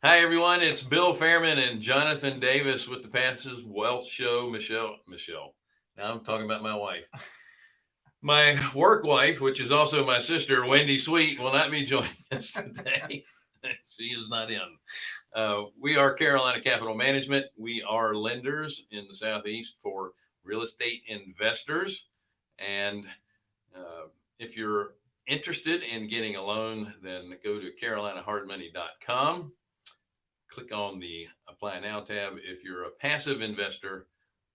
Hi, everyone. It's Bill Fairman and Jonathan Davis with the Passive Wealth Show. Michelle. Now I'm talking about my wife. My work wife, which is also my sister, Wendy Sweet, will not be joining us today. She is not in. We are Carolina Capital Management. We are lenders in the Southeast for real estate investors. And if you're interested in getting a loan, then go to carolinahardmoney.com. Click on the Apply Now tab. If you're a passive investor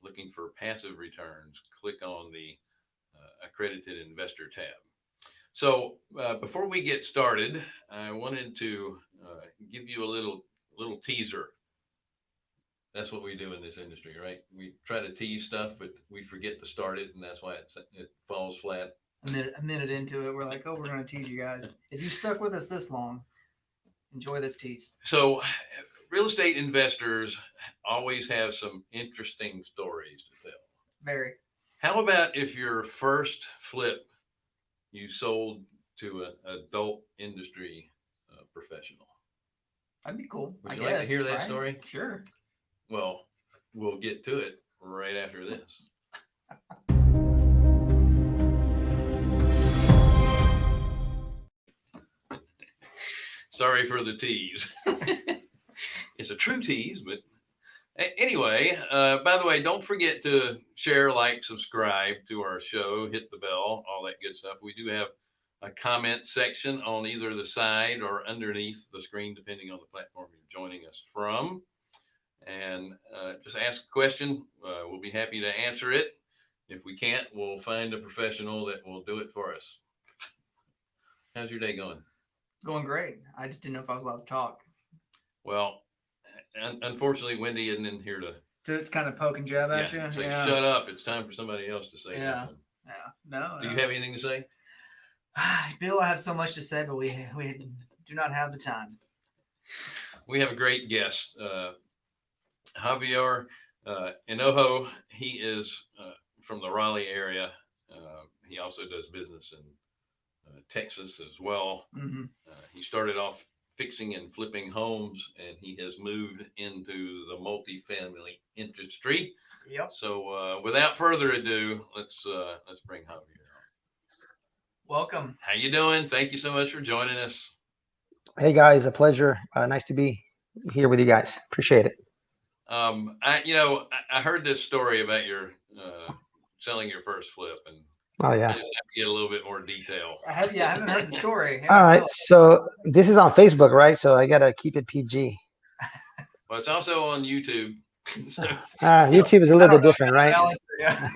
looking for passive returns, click on the Accredited Investor tab. So before we get started, I wanted to give you a little teaser. That's what we do in this industry, right? We try to tease stuff, but we forget to start it, and that's why it falls flat. A minute into it, we're like, oh, we're going to tease you guys. If you stuck with us this long, enjoy this tease. So, real estate investors always have some interesting stories to tell. Very. How about if your first flip you sold to an adult industry professional? That'd be cool. Would you like to hear that right? story? Sure. Well, we'll get to it right after this. Sorry for the tease. It's a true tease, but anyway, by the way, don't forget to share, like, subscribe to our show, hit the bell, all that good stuff. We do have a comment section on either the side or underneath the screen, depending on the platform you're joining us from. And just ask a question. We'll be happy to answer it. If we can't, we'll find a professional that will do it for us. How's your day going? Going great. I just didn't know if I was allowed to talk. Well, unfortunately, Wendy isn't in here to kind of poke and jab at you. Say, shut up. It's time for somebody else to say something. Yeah. No. Do you have anything to say? Bill, I have so much to say, but we do not have the time. We have a great guest, Javier Enojo. He is from the Raleigh area. He also does business in Texas as well. Mm-hmm. He started off fixing and flipping homes, and he has moved into the multifamily industry. Yep. So without further ado, let's bring Javier on. Welcome. How you doing? Thank you so much for joining us. Hey guys, a pleasure. Nice to be here with you guys. Appreciate it. I heard this story about your selling your first flip, and oh yeah, I just have to get a little bit more detail. I haven't heard the story. All right, so this is on Facebook, right? So I gotta keep it PG. Well, it's also on YouTube. YouTube is a little bit different, right? Yeah.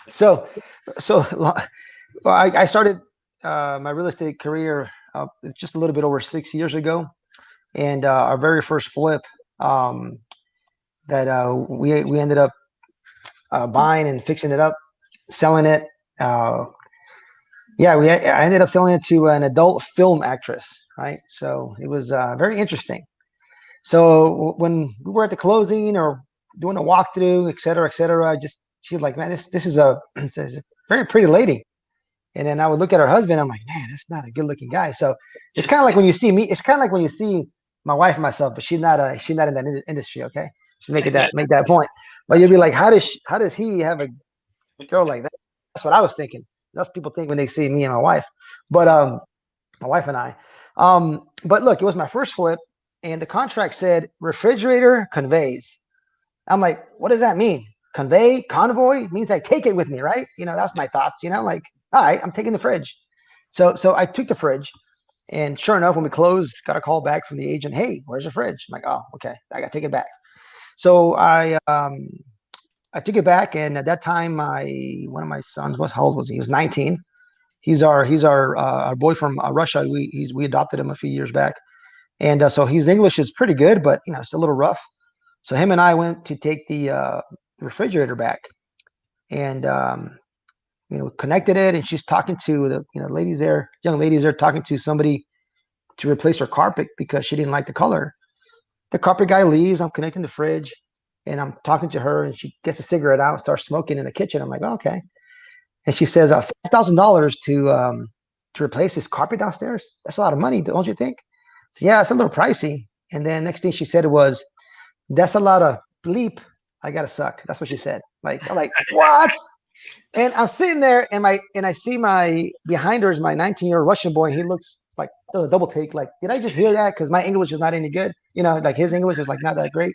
so I started my real estate career just a little bit over 6 years ago, and our very first flip that we ended up buying and fixing it up, selling it. I ended up selling it to an adult film actress, right? So it was very interesting. So when we were at the closing or doing a walkthrough, et cetera, she was like, man, this is a very pretty lady. And then I would look at her husband. I'm like, man, that's not a good looking guy. So it's kind of like when you see me. It's kind of like when you see my wife and myself, but she's not in that industry. Okay, just make that point. But you'll be like, how does he have a girl like that? That's what I was thinking. That's what people think when they see me and my wife. But my wife and I. But look, it was my first flip, and the contract said refrigerator conveys. I'm like, what does that mean? Convoy means I take it with me, right? That's my thoughts. Like, all right, I'm taking the fridge. So I took the fridge, and sure enough, when we closed, got a call back from the agent. Hey, where's the fridge? I'm like, oh, okay, I got to take it back. So I took it back, and at that time, one of my sons how old was he? He was 19. He's our boy from Russia. We adopted him a few years back, and so his English is pretty good, but it's a little rough. So him and I went to take the refrigerator back, and connected it, and she's talking to the young ladies there talking to somebody to replace her carpet because she didn't like the color. The carpet guy leaves. I'm connecting the fridge, and I'm talking to her, and she gets a cigarette out and starts smoking in the kitchen. I'm like, oh, okay. And she says, $5,000 to replace this carpet downstairs. That's a lot of money, don't you think? So yeah, it's a little pricey. And then next thing she said was, "That's a lot of bleep. I gotta suck." That's what she said. Like, I'm like, what? And I'm sitting there, and I see my behind her is my 19-year-old Russian boy. And he looks like does a double take. Like, did I just hear that? Because my English is not any good. Like his English is like not that great.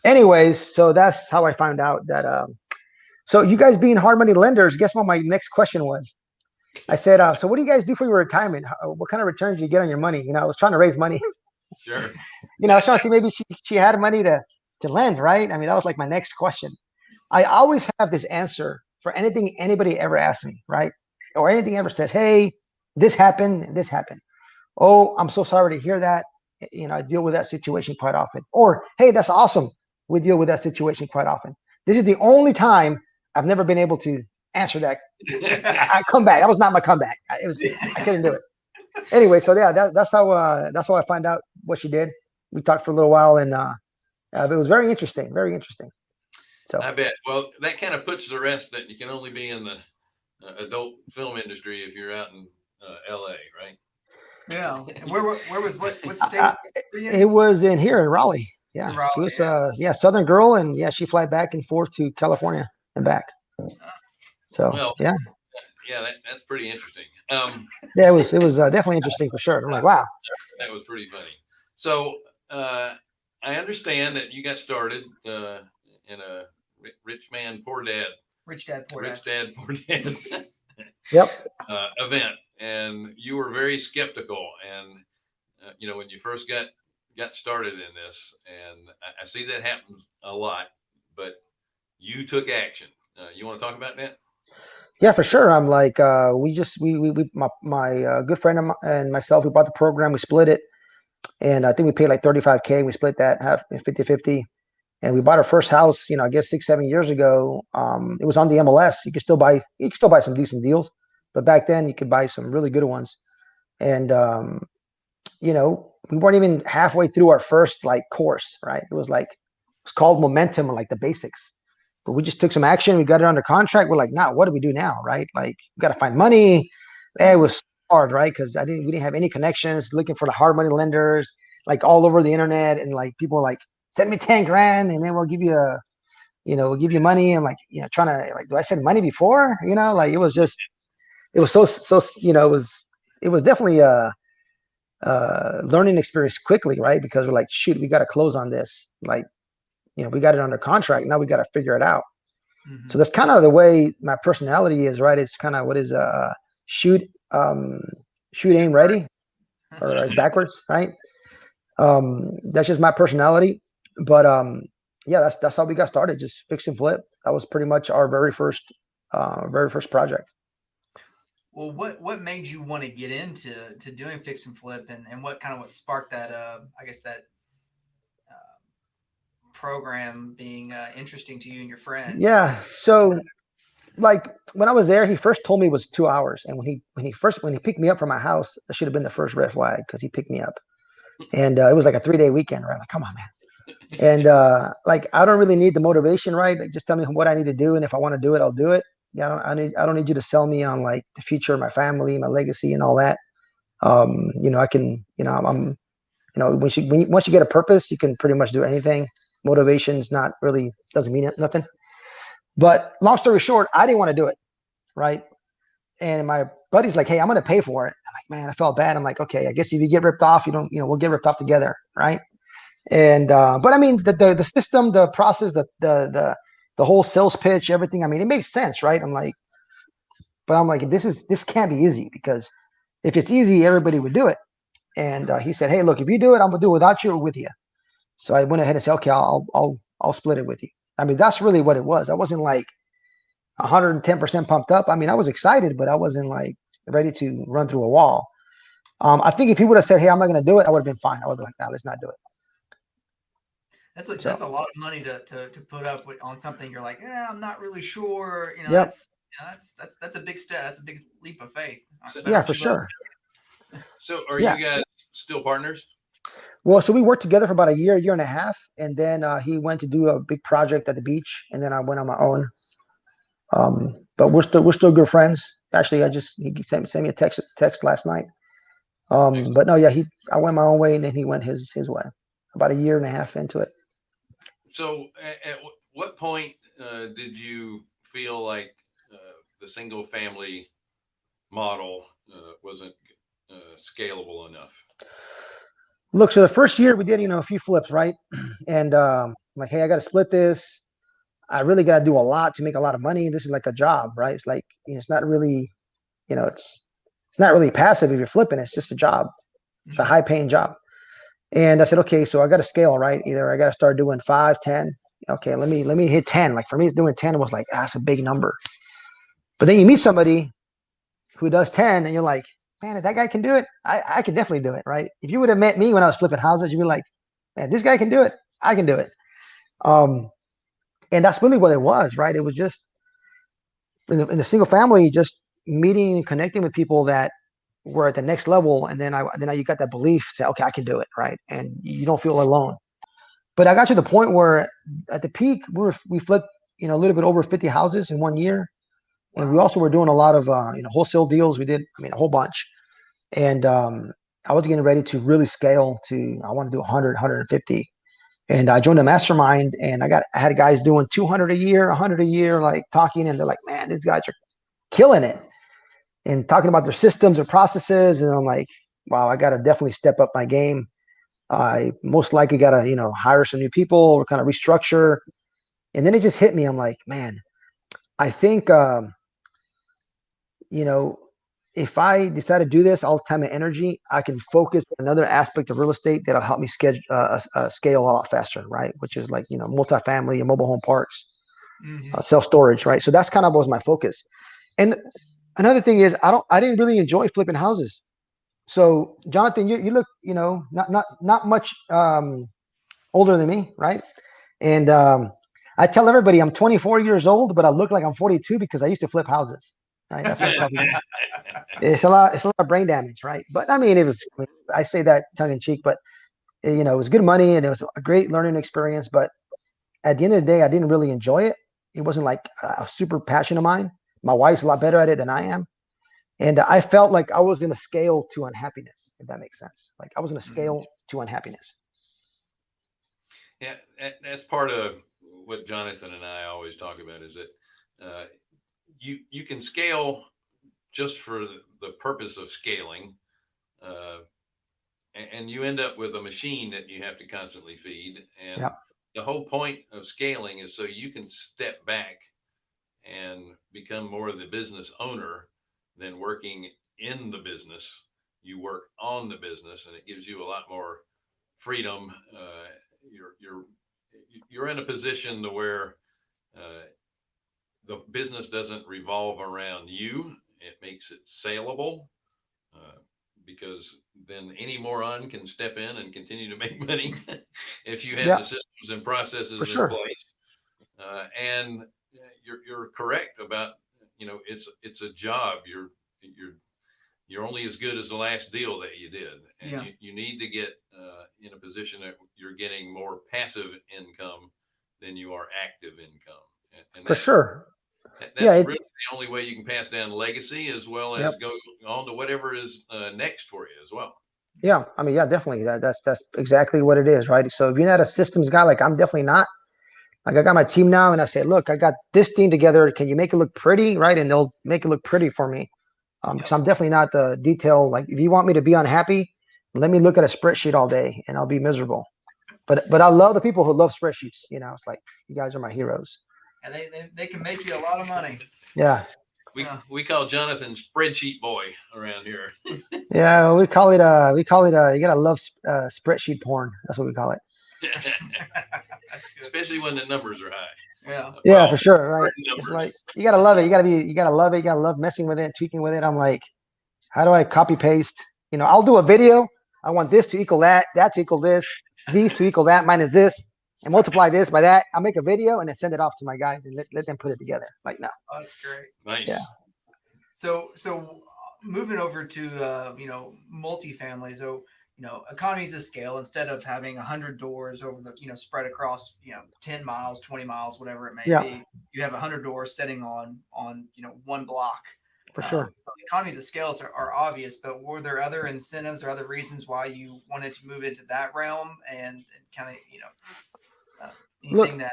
Anyways, so that's how I found out that. So you guys being hard money lenders, guess what my next question was? I said, so what do you guys do for your retirement? What kind of returns do you get on your money? I was trying to raise money. Sure. I was trying to see maybe she had money to lend, right? I mean, that was like my next question. I always have this answer for anything anybody ever asks me, right? Or anything ever says, hey, this happened, this happened. Oh, I'm so sorry to hear that. I deal with that situation quite often. Or, hey, that's awesome. We deal with that situation quite often. This is the only time I've never been able to answer that. I come back. That was not my comeback. I couldn't do it. Anyway, so yeah, that's how I find out what she did. We talked for a little while, and it was very interesting. Very interesting. So I bet. Well, that kind of puts to rest that you can only be in the adult film industry if you're out in L.A., right? Yeah. And where was what state? It was in Raleigh. Yeah, Raleigh, she was Southern girl, and yeah, she fly back and forth to California and back. So well, yeah, that's pretty interesting. yeah, it was definitely interesting for sure. I'm like, wow, that was pretty funny. So I understand that you got started in a rich man, poor dad, Rich Dad, Poor rich Dad. dad, poor dad yep. event, and you were very skeptical. And when you first got started in this, and I see that happens a lot, but you took action. You want to talk about that? Yeah, for sure. I'm like, we my good friend and myself, we bought the program, we split it, and I think we paid like 35K. We split that half 50-50. And we bought our first house, I guess 6-7 years ago. It was on the MLS. You could still buy some decent deals, but back then you could buy some really good ones. And we weren't even halfway through our first like course, right? It's called Momentum, or like the basics. But we just took some action. We got it under contract. We're like, nah, what do we do now, right? Like, we got to find money. It was hard, right? Because we didn't have any connections. Looking for the hard money lenders, like all over the internet, and like people were like, send me 10 grand, and then we'll give you we'll give you money. And like, trying to like, do I send money before? Like it was so. It was definitely a learning experience quickly, right? Because we're like, shoot, we got to close on this. Like, we got it under contract. Now we got to figure it out. Mm-hmm. So that's kind of the way my personality is, right? It's kind of what is shoot, aim, ready, or it's backwards, right? That's just my personality. But yeah, that's how we got started. Just fix and flip. That was pretty much our very first project. Well, what made you want to get into doing fix and flip, and what sparked that? I guess that program being interesting to you and your friend. Yeah. So, like when I was there, he first told me it was 2 hours, and when he picked me up from my house, that should have been the first red flag, because he picked me up, and it was like a 3-day weekend, right? Like, come on, man. And like, I don't really need the motivation, right? Like, just tell me what I need to do, and if I want to do it, I'll do it. Yeah, I don't need you to sell me on like the future of my family, my legacy, and all that. I can, I'm, once you get a purpose, you can pretty much do anything. Motivation's not really, doesn't mean nothing. But long story short, I didn't want to do it, right? And my buddy's like, hey, I'm going to pay for it. I'm like, man, I felt bad. I'm like, okay, I guess if you get ripped off, we'll get ripped off together, right? And but I mean, the system, the process, the whole sales pitch, everything, I mean, it makes sense, right? I'm like, this can't be easy, because if it's easy, everybody would do it. And he said, hey, look, if you do it, I'm gonna do it without you or with you. So I went ahead and said, okay, I'll split it with you. I mean, that's really what it was. I wasn't like 110% pumped up. I mean, I was excited, but I wasn't like ready to run through a wall. I think if he would have said, hey, I'm not going to do it, I would have been fine. I would be like, nah, let's not do it. That's a lot of money to put up on something. You're like, yeah, I'm not really sure. Yep. That's a big step. That's a big leap of faith. Yeah, for sure. So are you guys still partners? Well, so we worked together for about a year and a half, and then he went to do a big project at the beach, and then I went on my own. But we're still good friends. Actually, he sent me a text last night. But no, yeah, I went my own way, and then he went his way. about a year and a half into it. So, at what point did you feel like the single family model wasn't scalable enough? Look, so the first year we did, a few flips, right? And like, hey, I got to split this. I really got to do a lot to make a lot of money. This is like a job, right? It's like, it's not really, it's not really passive if you're flipping. It's just a job. It's a high paying job. And I said, okay, so I got to scale, right? Either I got to start doing 5, 10. Okay, let me hit 10. Like for me, doing 10 was like, that's a big number. But then you meet somebody who does 10 and you're like, man, if that guy can do it, I can definitely do it, right? If you would have met me when I was flipping houses, you'd be like, man, this guy can do it. I can do it. And that's really what it was, right? It was just in the single family, just meeting and connecting with people that were at the next level. And then you got that belief, say, okay, I can do it, right? And you don't feel alone. But I got to the point where at the peak, we flipped, a little bit over 50 houses in one year. And we also were doing a lot of, wholesale deals. We did, a whole bunch. And I was getting ready to really scale to, I want to do 100, 150. And I joined a mastermind and I had guys doing 200 a year, 100 a year, like talking. And they're like, man, these guys are killing it. And talking about their systems or processes. And I'm like, wow, I got to definitely step up my game. I most likely got to, hire some new people or kind of restructure. And then it just hit me. I'm like, man, I think, if I decide to do this all the time and energy, I can focus on another aspect of real estate that'll help me scale a lot faster, right? Which is like, multifamily and mobile home parks, self-storage, right? So that's kind of was my focus. And another thing is I didn't really enjoy flipping houses. So Jonathan, you look, not much older than me, right? And I tell everybody I'm 24 years old, but I look like I'm 42 because I used to flip houses, right? That's what I tell people. It's a lot of brain damage, right? But I mean, I say that tongue in cheek, but it was good money and it was a great learning experience. But at the end of the day, I didn't really enjoy it. It wasn't like a super passion of mine. My wife's a lot better at it than I am. And I felt like I was going to scale to unhappiness, if that makes sense. Like I was going to scale to unhappiness. Yeah, that's part of what Jonathan and I always talk about is that you can scale just for the purpose of scaling, and you end up with a machine that you have to constantly feed. And Yep. the whole point of scaling is so you can step back and become more of the business owner than working in the business. You work on the business, and it gives you a lot more freedom. You're in a position to where the business doesn't revolve around you. It makes it saleable, because then any moron can step in and continue to make money if you have the systems and processes in place. And you're correct about, it's a job. You're only as good as the last deal that you did, and you need to get in a position that you're getting more passive income than you are active income. And For sure. that's really the only way you can pass down legacy, as well as go on to whatever is next for you as well. Yeah, I mean, yeah, definitely. That's exactly what it is, right? So if you're not a systems guy, like I'm definitely not. Like I got my team now, and I say, look, I got this team together. Can you make it look pretty, right? And they'll make it look pretty for me, because I'm definitely not the detail. Like if you want me to be unhappy, let me look at a spreadsheet all day, and I'll be miserable. But I love the people who love spreadsheets. It's like you guys are my heroes. And they can make you a lot of money. Yeah. We call Jonathan spreadsheet boy around here. Yeah, we call it you gotta love spreadsheet porn. That's what we call it. Especially when the numbers are high. Yeah, for sure. Right. It's like you gotta love it. You gotta love it. You gotta love messing with it, tweaking with it. I'm like, how do I copy paste? I'll do a video. I want this to equal that to equal this, these to equal that minus this, and multiply this by that. I'll make a video and then send it off to my guys and let them put it together. Like, no. Oh, that's great. Nice. Yeah. So moving over to multifamily. So economies of scale, instead of having 100 doors over the spread across 10 miles, 20 miles, whatever it may be, you have 100 doors sitting on one block. For sure. Economies of scale are obvious, but were there other incentives or other reasons why you wanted to move into that realm and kind of, anything Look,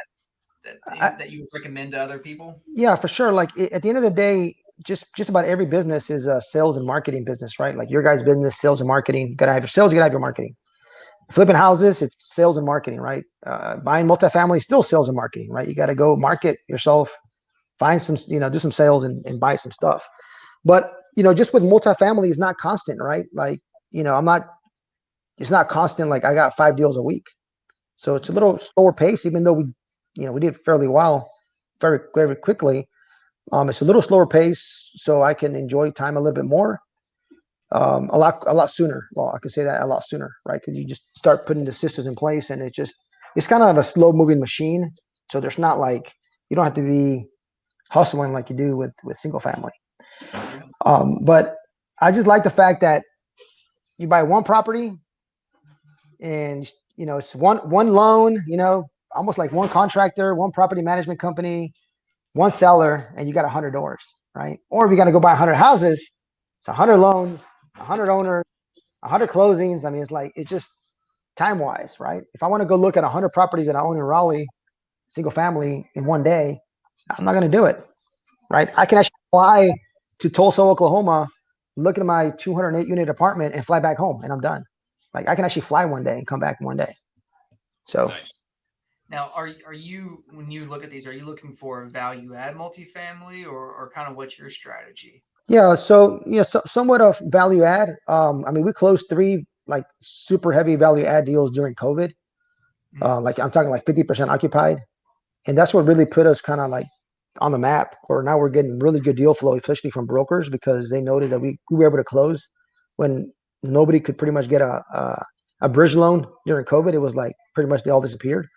I, that you would recommend to other people? yeah, for sure. Like at the end of the day, just about every business is a sales and marketing business, right? Like your guys' business, sales and marketing. You gotta have your sales, you gotta have your marketing. Flipping houses, it's sales and marketing, right? Buying multifamily, still sales and marketing, right? You got to go market yourself, find some, do some sales and buy some stuff. But, just with multifamily is not constant, right? Like, it's not constant. Like I got 5 deals a week. So it's a little slower pace, even though we did fairly well, very, very quickly. It's a little slower pace, so I can enjoy time a little bit more. A lot sooner. Well, I could say that a lot sooner, right? Because you just start putting the systems in place, and it's kind of a slow moving machine. So there's not like you don't have to be hustling like you do with single family. But I just like the fact that you buy one property, and it's one loan. Almost like one contractor, one property management company, one seller, and you got 100 doors, right? Or if you got to go buy 100 houses, it's 100 loans, 100 owners, 100 closings. I mean, it's just time wise, right? If I want to go look at 100 properties that I own in Raleigh, single family in one day, I'm not going to do it, right? I can actually fly to Tulsa, Oklahoma, look at my 208 unit apartment and fly back home, and I'm done. Like I can actually fly one day and come back in one day. So. Nice. Now, are you, when you look at these, are you looking for value add multifamily or kind of what's your strategy? Yeah, so somewhat of value add. I mean, we closed 3 like super heavy value add deals during COVID. Like I'm talking like 50% occupied, and that's what really put us kind of like on the map. Where now we're getting really good deal flow, especially from brokers, because they noted that we were able to close when nobody could pretty much get a bridge loan during COVID. It was like pretty much they all disappeared.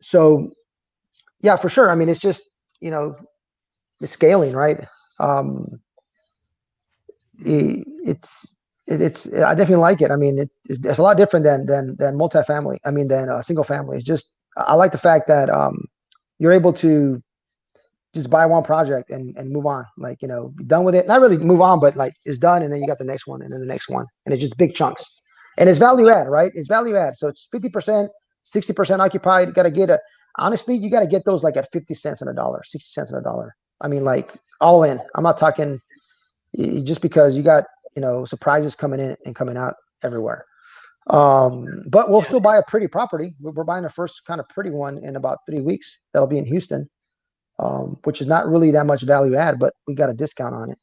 So yeah, for sure. I mean, it's just the scaling, right? It's I definitely like it. I mean, it's a lot different than multifamily. I mean, than single family. It's just I like the fact that you're able to just buy one project and move on. Like be done with it. Not really move on, but like it's done, and then you got the next one, and then the next one, and it's just big chunks. And it's value add, right? It's value add. So it's 50%, 60% occupied. You got to get honestly, you got to get those like at 50 cents on a dollar, 60 cents on a dollar. I mean, like all in. I'm not talking just because you got surprises coming in and coming out everywhere. But we'll still buy a pretty property. We're buying the first kind of pretty one in about 3 weeks. That'll be in Houston, which is not really that much value add, but we got a discount on it.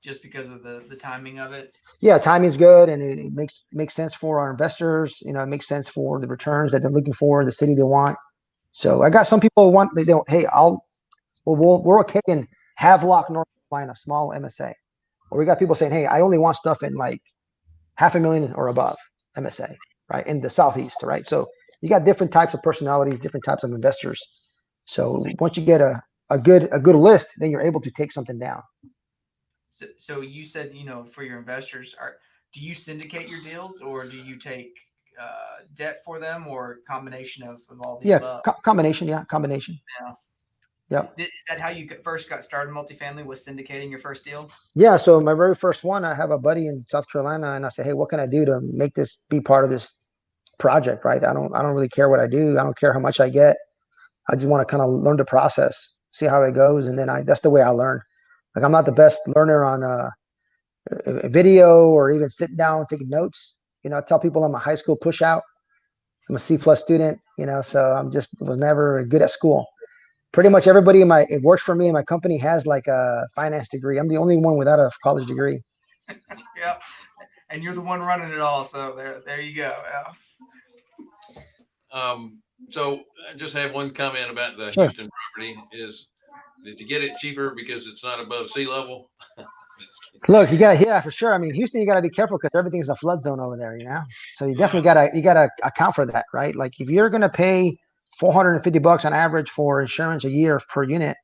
Just because of the timing of it. Yeah, timing's good, and it makes sense for our investors. It makes sense for the returns that they're looking for, the city they want. So I got some people they don't. Hey, we're okay in Havelock, North Carolina, small MSA. Or we got people saying, hey, I only want stuff in like $500,000 or above MSA, right? In the Southeast, right? So you got different types of personalities, different types of investors. So once you get a good list, then you're able to take something down. So you said, for your investors, do you syndicate your deals or do you take debt for them or combination of all the above? Combination. Yeah, combination. Yeah. Yep. Is that how you first got started in multifamily, was syndicating your first deal? Yeah. So my very first one, I have a buddy in South Carolina, and I said, hey, what can I do to make this be part of this project? Right. I don't really care what I do. I don't care how much I get. I just want to kind of learn the process, see how it goes, and then that's the way I learn. Like I'm not the best learner on a video or even sitting down taking notes. I tell people I'm a high school push out. I'm a C+ student. So was never good at school. Pretty much everybody it works for me in my company has like a finance degree. I'm the only one without a college degree. Yeah, and you're the one running it all. So there you go. Yeah. So I just have one comment about the Sure. Houston property is, did you get it cheaper because it's not above sea level? Look, for sure. I mean, Houston, you got to be careful because everything's a flood zone over there, So you definitely gotta account for that, right? Like if you're gonna pay $450 on average for insurance a year per unit,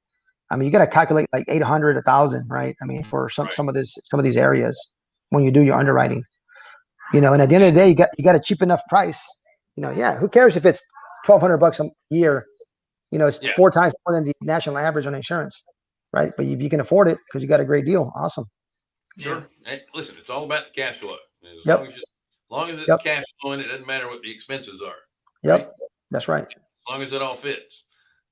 I mean, you got to calculate like 800, 1,000, right? I mean, for some of these areas when you do your underwriting, and at the end of the day, you got a cheap enough price. Yeah, who cares if it's $1,200 a year? It's 4 times more than the national average on insurance. right? But if you can afford it because you got a great deal, awesome. Sure. Hey, listen, it's all about the cash flow. As Yep. long as it's Yep. cash flowing, it doesn't matter what the expenses are. Yep. Right? That's right. As long as it all fits.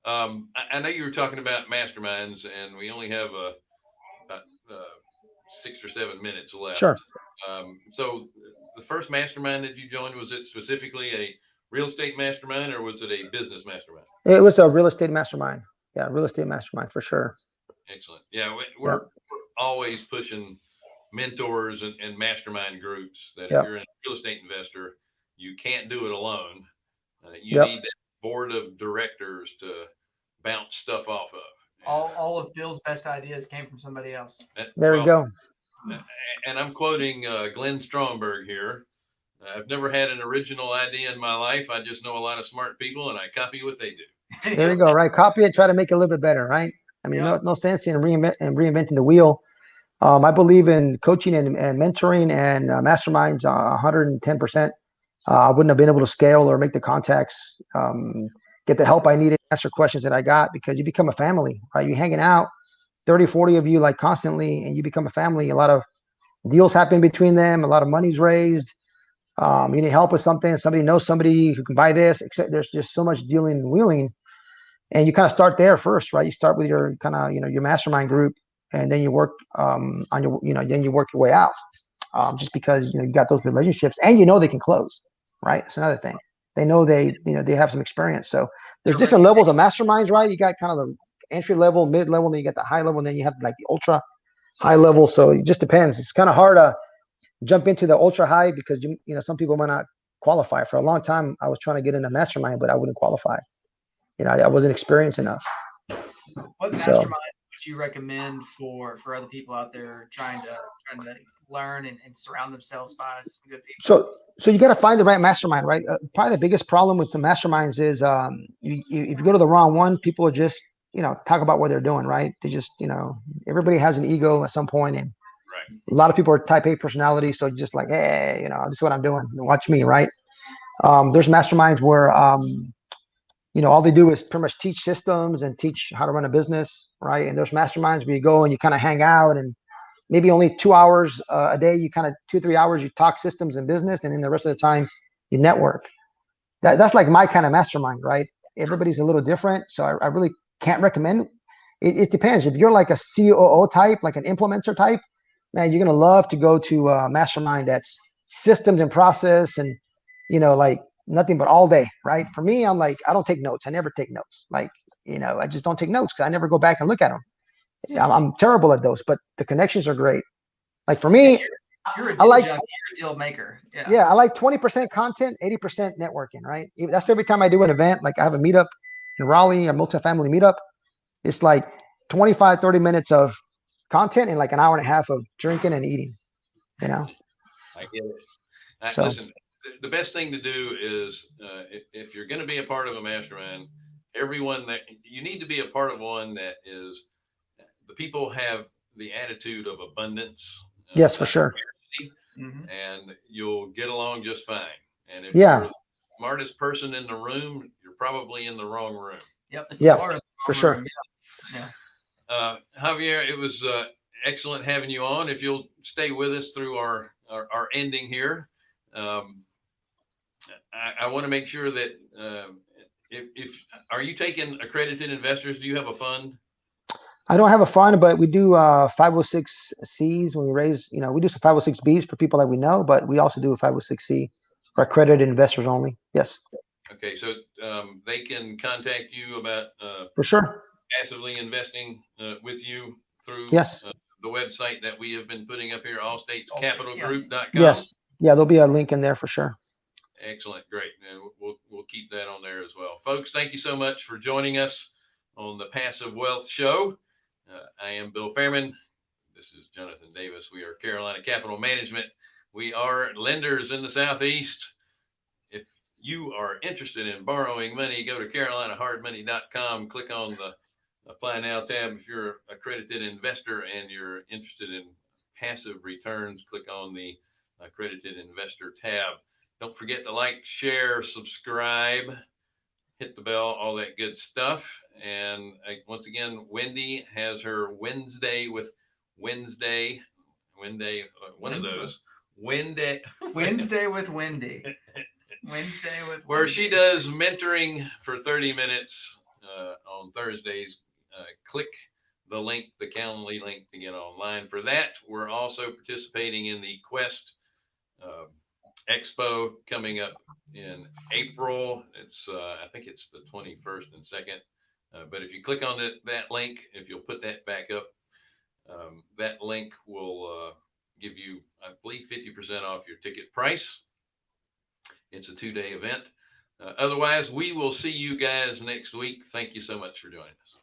I know you were talking about masterminds, and we only have about 6 or 7 minutes Sure. left. So the first mastermind that you joined, was it specifically a real estate mastermind, or was it a business mastermind? It was a real estate mastermind. Yeah, real estate mastermind for sure. Excellent. Yeah, Yep. we're always pushing mentors and mastermind groups that if Yep. you're a real estate investor, you can't do it alone. You Yep. need that board of directors to bounce stuff off of. All of Bill's best ideas came from somebody else. There Well, you go. and I'm quoting Glenn Stromberg here. I've never had an original idea in my life. I just know a lot of smart people, and I copy what they do. There you go. Right. Copy it. Try to make it a little bit better. Right. I mean, Yep. no sense in reinventing the wheel. I believe in coaching and mentoring and masterminds 110%. I wouldn't have been able to scale or make the contacts, get the help I needed, answer questions that I got, because you become a family, right? You're hanging out, 30, 40 of you, like constantly, and you become a family. A lot of deals happen between them. A lot of money's raised. You need help with something. Somebody knows somebody who can buy this, except there's just so much dealing and wheeling. And you kind of start there first, right? You start with your kind of, your mastermind group, and then you work on your, then you work your way out. Just because, you got those relationships and they can close, right? It's another thing. They know they have some experience. So there's different levels of masterminds, right? You got kind of the entry level, mid level, then you get the high level, and then you have like the ultra high level. So it just depends. It's kind of hard to jump into the ultra high because some people might not qualify. For a long time, I was trying to get in a mastermind, but I wouldn't qualify. I wasn't experienced enough. What mastermind would you recommend for other people out there trying to learn and surround themselves by some good people? So you got to find the right mastermind, right? Probably the biggest problem with the masterminds is if you go to the wrong one, people are just talk about what they're doing, right? They just everybody has an ego at some point, and Right. a lot of people are type A personality, so just like, hey, this is what I'm doing. Watch me, right? There's masterminds where all they do is pretty much teach systems and teach how to run a business, right? And there's masterminds where you go and you kind of hang out, and maybe only 2 hours a day, you kind of 2-3 hours, you talk systems and business, and then the rest of the time you network. That's like my kind of mastermind, right? Everybody's a little different, so I really can't recommend. It depends. If you're like a COO type, like an implementer type, man, you're gonna love to go to a mastermind that's systems and process, and like nothing but all day, right? For me, I'm like, I don't take notes. I never take notes. Like, I just don't take notes because I never go back and look at them. I'm terrible at those, but the connections are great. Like for me, you're a deal junkie, you're a deal maker. Yeah, I like 20% content, 80% networking, right? That's every time I do an event. Like I have a meetup in Raleigh, a multifamily meetup. It's like 25, 30 minutes of content and like an hour and a half of drinking and eating, I get it. So, listen, the best thing to do is if you're going to be a part of a mastermind, everyone that you need to be a part of one that is the people have the attitude of abundance. Yes, for sure. And you'll get along just fine. And if Yeah. you're the smartest person in the room, you're probably in the wrong room. Yep. Yeah, for sure. Yeah. Javier, it was excellent having you on. If you'll stay with us through our ending here, I want to make sure that if are you taking accredited investors? Do you have a fund? I don't have a fund, but we do 506Cs when we raise, we do some 506Bs for people that we know, but we also do a 506C for accredited investors only. Yes. Okay, so they can contact you about for sure passively investing with you through yes the website that we have been putting up here, allstatescapitalgroup.com. Yes. Yeah, there'll be a link in there for sure. Excellent. Great. And we'll keep that on there as well. Folks, thank you so much for joining us on the Passive Wealth Show. I am Bill Fairman. This is Jonathan Davis. We are Carolina Capital Management. We are lenders in the Southeast. If you are interested in borrowing money, go to carolinahardmoney.com. Click on the Apply Now tab. If you're an accredited investor and you're interested in passive returns, click on the Accredited Investor tab. Don't forget to like, share, subscribe, hit the bell, all that good stuff. And once again, Wendy has her Wednesday with Wednesday, one of those Wednesday, Wednesday with Wendy. Wednesday with where Wendy. she does mentoring for 30 minutes on Thursdays. Click the link, the Calendly link to get online for that. We're also participating in the Quest Expo coming up in April. It's I think it's the 21st and 2nd. But if you click on that link, if you'll put that back up, that link will give you, I believe, 50% off your ticket price. It's a 2-day event. Otherwise, we will see you guys next week. Thank you so much for joining us.